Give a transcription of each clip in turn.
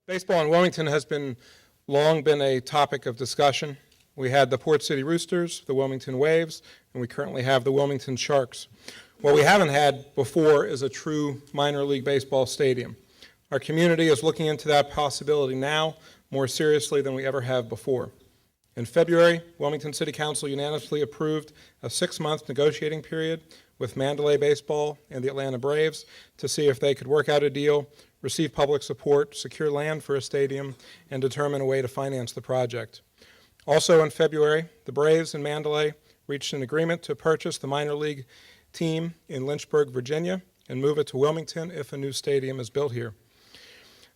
Baseball in Wilmington has long been a topic of discussion. We had the Port City Roosters, the Wilmington Waves, and we currently have the Wilmington Sharks. What we haven't had before is a true minor league baseball stadium. Our community is looking into that possibility now more seriously than we ever have before. In February, Wilmington City Council unanimously approved a 6-month negotiating period with Mandalay Baseball and the Atlanta Braves to see if they could work out a deal, receive public support, secure land for a stadium, and determine a way to finance the project. Also in February, the Braves and Mandalay reached an agreement to purchase the minor league team in Lynchburg, Virginia, and move it to Wilmington if a new stadium is built here.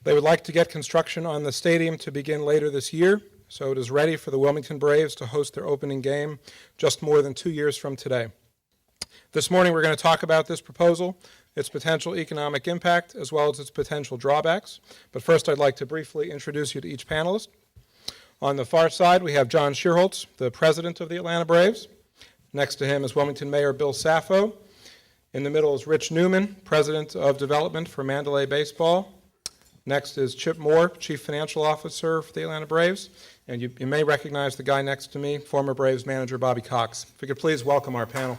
They would like to get construction on the stadium to begin later this year, so it is ready for the Wilmington Braves to host their opening game just more than 2 years from today. This morning we're going to talk about this proposal, its potential economic impact, as well as its potential drawbacks. But first I'd like to briefly introduce you to each panelist. On the far side we have John Schuerholz, the president of the Atlanta Braves. Next to him is Wilmington Mayor Bill Saffo. In the middle is Rich Neumann, president of development for Mandalay Baseball. Next is Chip Moore, chief financial officer for the Atlanta Braves. And you may recognize the guy next to me, former Braves manager Bobby Cox. If we could please welcome our panel.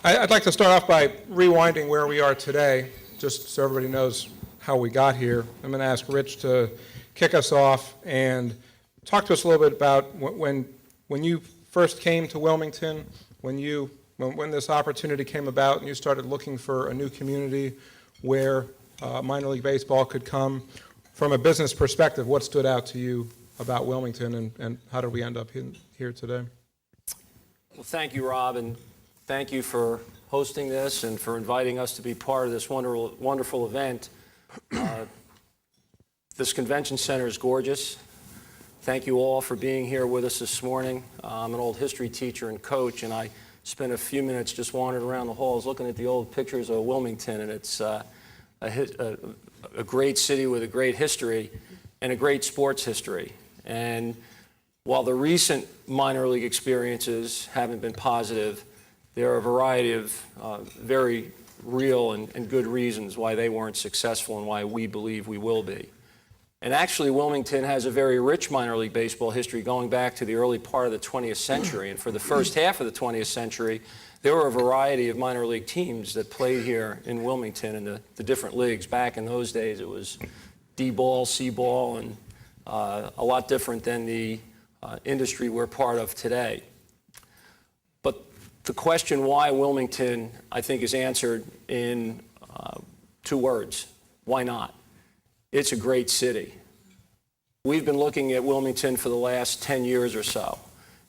I'd like to start off by rewinding where we are today, just so everybody knows how we got here. I'm going to ask Rich to kick us off and talk to us a little bit about when you first came to Wilmington, when this opportunity came about and you started looking for a new community where minor league baseball could come. From a business perspective, what stood out to you about Wilmington, and how did we end up here today? Well, thank you, Rob, and thank you for hosting this and for inviting us to be part of this wonderful event. This convention center is gorgeous. Thank you all for being here with us this morning. I'm an old history teacher and coach, and I spent a few minutes just wandering around the halls looking at the old pictures of Wilmington, and it's a great city with a great history and a great sports history. And while the recent minor league experiences haven't been positive, there are a variety of very real and good reasons why they weren't successful and why we believe we will be. And actually, Wilmington has a very rich minor league baseball history going back to the early part of the 20th century. And for the first half of the 20th century, there were a variety of minor league teams that played here in Wilmington in the different leagues. Back in those days, it was D-ball, C-ball, and a lot different than the industry we're part of today. But the question why Wilmington, I think, is answered in 2 words. Why not? It's a great city. We've been looking at Wilmington for the last 10 years or so.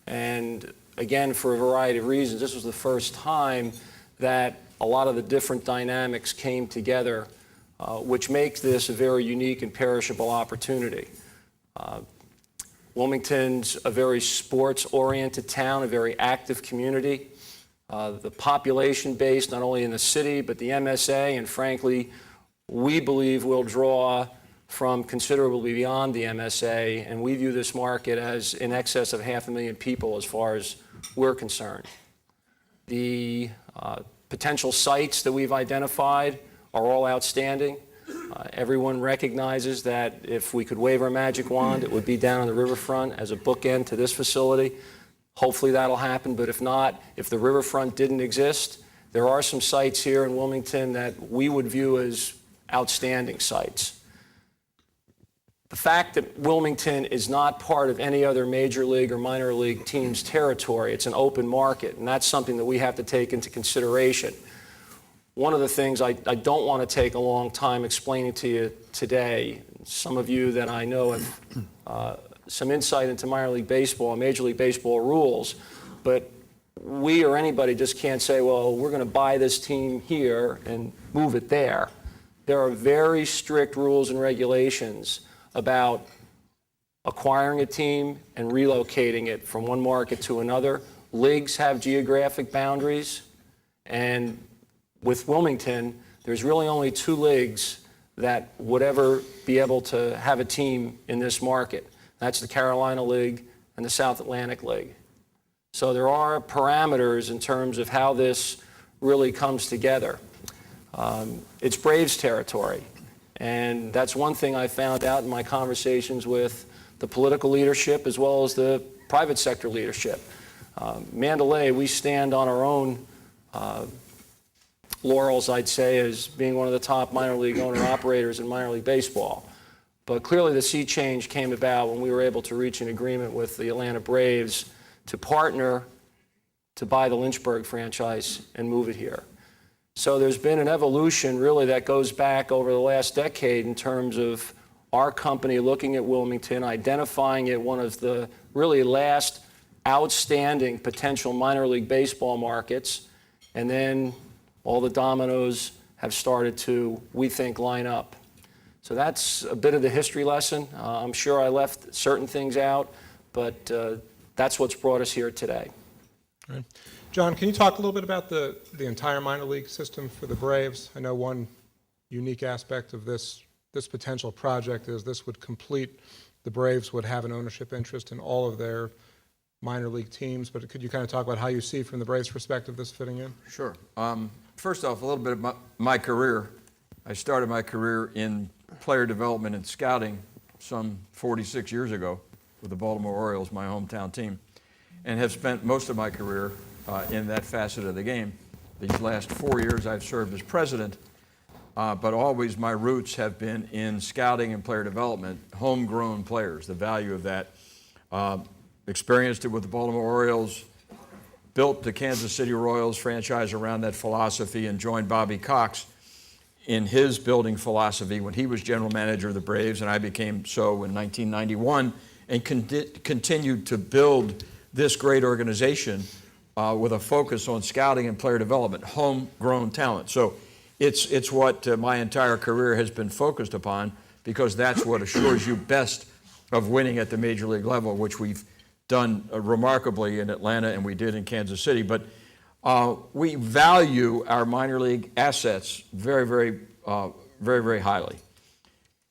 And again, for a variety of reasons, this was the first time that a lot of the different dynamics came together, which makes this a very unique and perishable opportunity. Wilmington's a very sports-oriented town, a very active community. The population base, not only in the city, but the MSA, and frankly, we believe will draw from considerably beyond the MSA, and we view this market as in excess of 500,000 people as far as we're concerned. The potential sites that we've identified are all outstanding. Everyone recognizes that if we could wave our magic wand, it would be down on the riverfront as a bookend to this facility. Hopefully that'll happen, but if not, if the riverfront didn't exist, there are some sites here in Wilmington that we would view as outstanding sites. The fact that Wilmington is not part of any other major league or minor league team's territory, it's an open market, and that's something that we have to take into consideration. One of the things I don't want to take a long time explaining to you today, some of you that I know have some insight into minor league baseball and major league baseball rules, but we or anybody just can't say, well, we're going to buy this team here and move it there. There are very strict rules and regulations about acquiring a team and relocating it from one market to another. Leagues have geographic boundaries, and with Wilmington, there's really only 2 leagues that would ever be able to have a team in this market. That's the Carolina League and the South Atlantic League. So there are parameters in terms of how this really comes together. It's Braves territory, and that's one thing I found out in my conversations with the political leadership as well as the private sector leadership. Mandalay, we stand on our own laurels, I'd say, as being one of the top minor league owner-operators in minor league baseball. But clearly the sea change came about when we were able to reach an agreement with the Atlanta Braves to partner to buy the Lynchburg franchise and move it here. So there's been an evolution really that goes back over the last decade in terms of our company looking at Wilmington, identifying it one of the really last outstanding potential minor league baseball markets, and then all the dominoes have started to, we think, line up. So that's a bit of the history lesson. I'm sure I left certain things out, but that's what's brought us here today. All right. John, can you talk a little bit about the entire minor league system for the Braves? I know one unique aspect of this potential project is this would complete, the Braves would have an ownership interest in all of their minor league teams, but could you kind of talk about how you see from the Braves' perspective this fitting in? Sure. First off, a little bit of my career. I started my career in player development and scouting some 46 years ago with the Baltimore Orioles, my hometown team, and have spent most of my career in that facet of the game. These last 4 years I've served as president, but always my roots have been in scouting and player development, homegrown players, the value of that. Experienced it with the Baltimore Orioles, built the Kansas City Royals franchise around that philosophy, and joined Bobby Cox in his building philosophy when he was general manager of the Braves, and I became so in 1991, and continued to build this great organization with a focus on scouting and player development, homegrown talent. So it's what my entire career has been focused upon, because that's what assures you best of winning at the major league level, which we've done remarkably in Atlanta and we did in Kansas City. But we value our minor league assets very, very highly.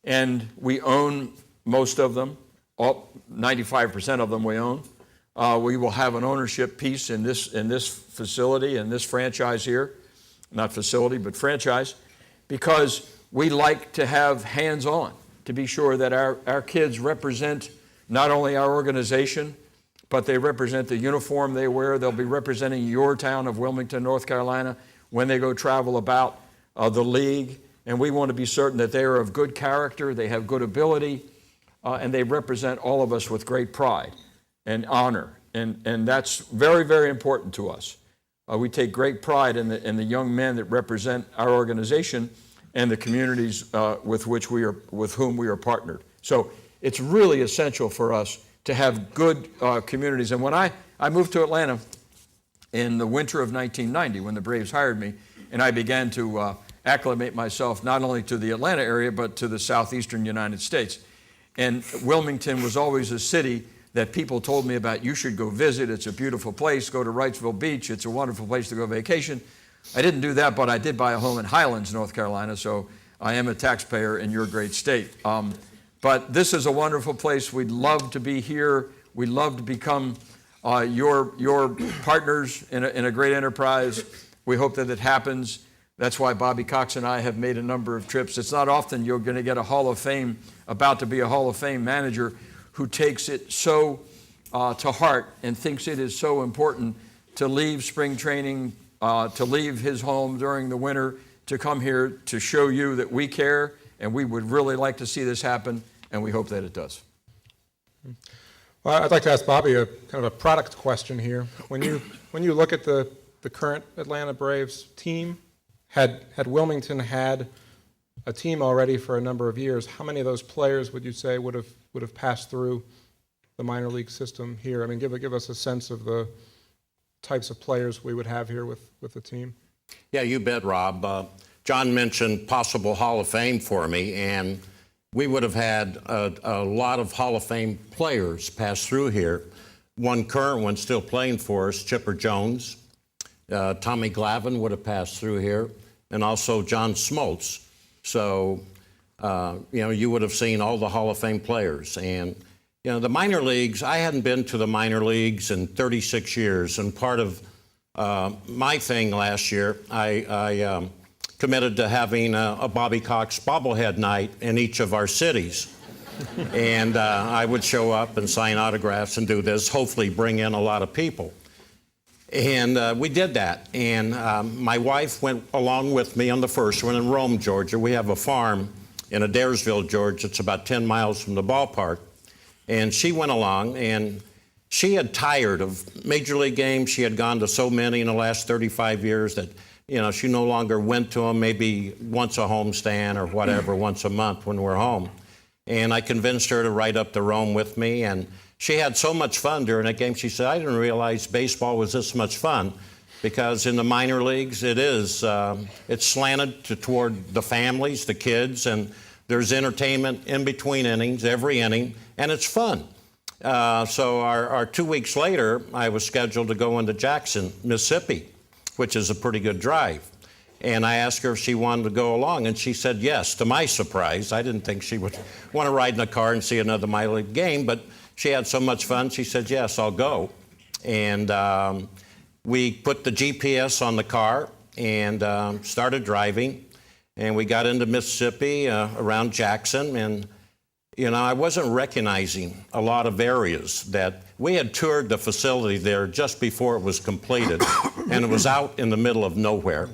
And we own most of them, 95% of them we own. We will have an ownership piece in this facility, in this franchise here, not facility, but franchise, because we like to have hands-on, to be sure that our kids represent not only our organization, but they represent the uniform they wear. They'll be representing your town of Wilmington, North Carolina, when they go travel about the league. And we want to be certain that they are of good character, they have good ability, and they represent all of us with great pride and honor. And that's very, very important to us. We take great pride in the young men that represent our organization and the communities with whom we are partnered. So it's really essential for us to have good communities. And when I moved to Atlanta in the winter of 1990, when the Braves hired me, and I began to acclimate myself not only to the Atlanta area, but to the southeastern United States. And Wilmington was always a city that people told me about. You should go visit. It's a beautiful place. Go to Wrightsville Beach. It's a wonderful place to go vacation. I didn't do that, but I did buy a home in Highlands, North Carolina, so I am a taxpayer in your great state. But this is a wonderful place. We'd love to be here. We'd love to become your partners in a great enterprise. We hope that it happens. That's why Bobby Cox and I have made a number of trips. It's not often you're going to get a Hall of Fame, about to be a Hall of Fame manager, who takes it so to heart and thinks it is so important to leave spring training, to leave his home during the winter, to come here to show you that we care, and we would really like to see this happen, and we hope that it does. Well, I'd like to ask Bobby a kind of a product question here. When you look at the current Atlanta Braves team, had Wilmington had a team already for a number of years, how many of those players would you say would have passed through the minor league system here? I mean, give us a sense of the types of players we would have here with the team. Yeah, you bet, Rob. John mentioned possible Hall of Fame for me, and we would have had a lot of Hall of Fame players pass through here. One current one still playing for us, Chipper Jones. Tommy Glavine would have passed through here, and also John Smoltz. So, you would have seen all the Hall of Fame players. And You know, the minor leagues, I hadn't been to the minor leagues in 36 years, and part of my thing last year, I committed to having a Bobby Cox bobblehead night in each of our cities. And I would show up and sign autographs and do this, hopefully bring in a lot of people. And we did that. And my wife went along with me on the first one in Rome, Georgia. We have a farm in Adairsville, Georgia. It's about 10 miles from the ballpark. And she went along, and she had tired of Major League games. She had gone to so many in the last 35 years that, you know, she no longer went to them, maybe once a homestand or whatever, once a month when we're home. And I convinced her to ride up to Rome with me, and she had so much fun during that game. She said, I didn't realize baseball was this much fun, because in the minor leagues, it's slanted toward the families, the kids, and there's entertainment in between innings, every inning, and it's fun. So our 2 weeks later, I was scheduled to go into Jackson, Mississippi, which is a pretty good drive. And I asked her if she wanted to go along, and she said yes, to my surprise. I didn't think she would want to ride in a car and see another minor league game, but she had so much fun, she said, yes, I'll go. And we put the GPS on the car and started driving. And we got into Mississippi around Jackson. And, you know, I wasn't recognizing a lot of areas that we had toured the facility there just before it was completed. And it was out in the middle of nowhere.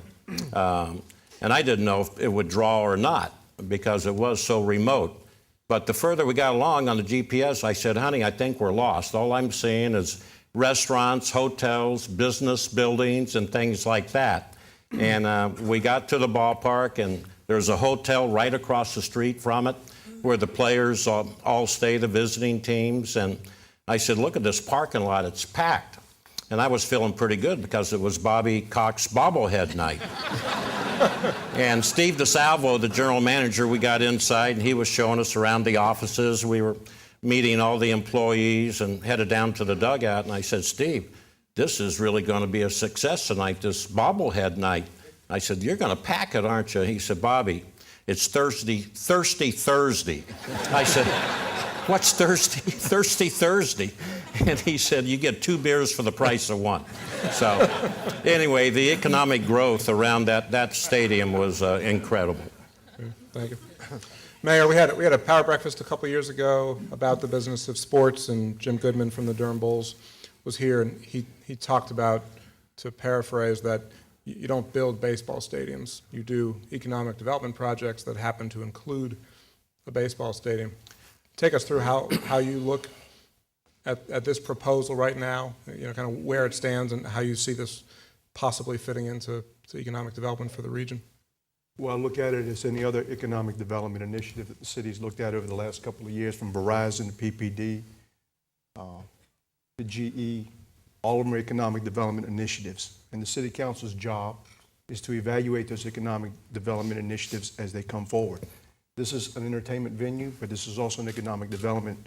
And I didn't know if it would draw or not because it was so remote. But the further we got along on the GPS, I said, honey, I think we're lost. All I'm seeing is restaurants, hotels, business buildings, and things like that. And we got to the ballpark, and there's a hotel right across the street from it where the players all stay, the visiting teams. And I said, look at this parking lot, it's packed. And I was feeling pretty good because it was Bobby Cox bobblehead night. And Steve DeSalvo, the general manager, we got inside, and he was showing us around the offices. We were meeting all the employees and headed down to the dugout. And I said, Steve, this is really going to be a success tonight, this bobblehead night. I said, you're going to pack it, aren't you? He said, Bobby, it's Thirsty Thursday. I said, what's Thirsty Thursday? And he said, you get 2 beers for the price of 1. So anyway, the economic growth around that stadium was incredible. Thank you. Mayor, we had a power breakfast a couple of years ago about the business of sports, and Jim Goodman from the Durham Bulls was here, and he talked about, to paraphrase, that you don't build baseball stadiums. You do economic development projects that happen to include a baseball stadium. Take us through how you look at this proposal right now, you know, kind of where it stands and how you see this possibly fitting into economic development for the region. Well, I look at it as any other economic development initiative that the city's looked at over the last couple of years, from Verizon to PPD, to GE, all of them are economic development initiatives. And the city council's job is to evaluate those economic development initiatives as they come forward. This is an entertainment venue, but this is also an economic development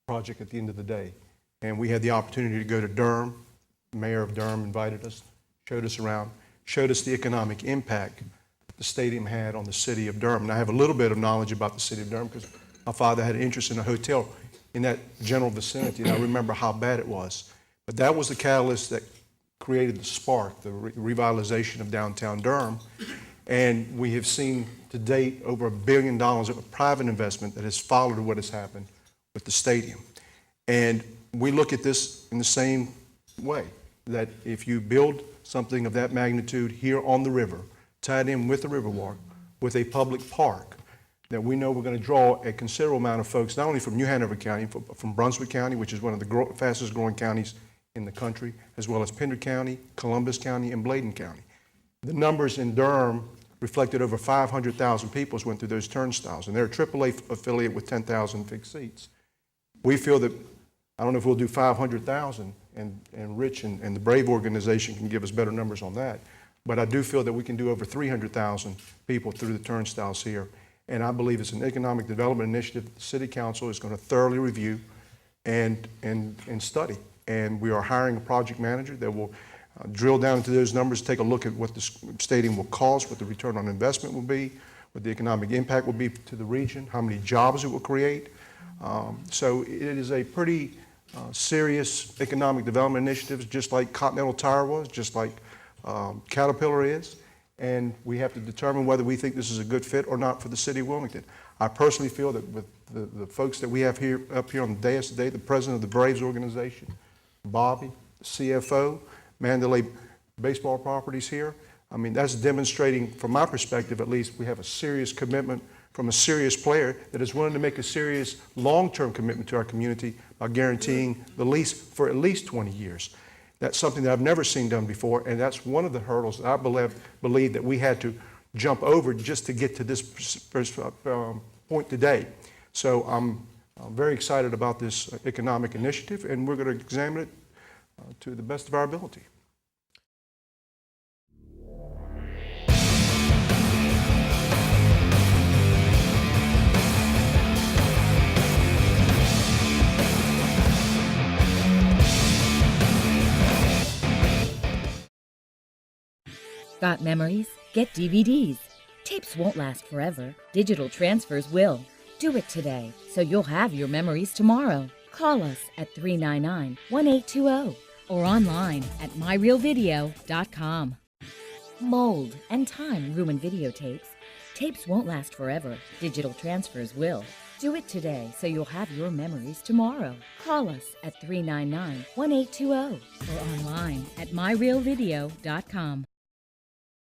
project at the end of the day. And we had the opportunity to go to Durham. The mayor of Durham invited us, showed us around, showed us the economic impact the stadium had on the city of Durham. And I have a little bit of knowledge about the city of Durham because my father had an interest in a hotel in that general vicinity, and I remember how bad it was. But that was the catalyst that created the spark, the revitalization of downtown Durham. And we have seen to date over $1 billion of private investment that has followed what has happened with the stadium. And we look at this in the same way, that if you build something of that magnitude here on the river, tied in with the Riverwalk, with a public park, that we know we're going to draw a considerable amount of folks, not only from New Hanover County, from Brunswick County, which is one of the fastest growing counties in the country, as well as Pender County, Columbus County, and Bladen County. The numbers in Durham reflected over 500,000 people went through those turnstiles, and they're a AAA affiliate with 10,000 fixed seats. We feel that, I don't know if we'll do 500,000, and Rich and the Brave organization can give us better numbers on that, but I do feel that we can do over 300,000 people through the turnstiles here. And I believe it's an economic development initiative that the City Council is going to thoroughly review and study. And we are hiring a project manager that will drill down into those numbers, take a look at what the stadium will cost, what the return on investment will be, what the economic impact will be to the region, how many jobs it will create. So it is a pretty serious economic development initiative, just like Continental Tire was, just like Caterpillar is, and we have to determine whether we think this is a good fit or not for the city of Wilmington. I personally feel that with the folks that we have here up here on the dais today, the president of the Braves organization, Bobby, the CFO, Mandalay Baseball properties here, I mean, that's demonstrating, from my perspective at least, we have a serious commitment from a serious player that is willing to make a serious long-term commitment to our community by guaranteeing the lease for at least 20 years. That's something that I've never seen done before, and that's one of the hurdles that I believe that we had to jump over just to get to this point today. So I'm very excited about this economic initiative, and we're going to examine it to the best of our ability. Got memories? Get DVDs. Tapes won't last forever. Digital transfers will. Do it today, so you'll have your memories tomorrow. Call us at 399-1820 or online at myrealvideo.com. Mold and time ruin videotapes. Tapes won't last forever. Digital transfers will. Do it today, so you'll have your memories tomorrow. Call us at 399-1820 or online at myrealvideo.com.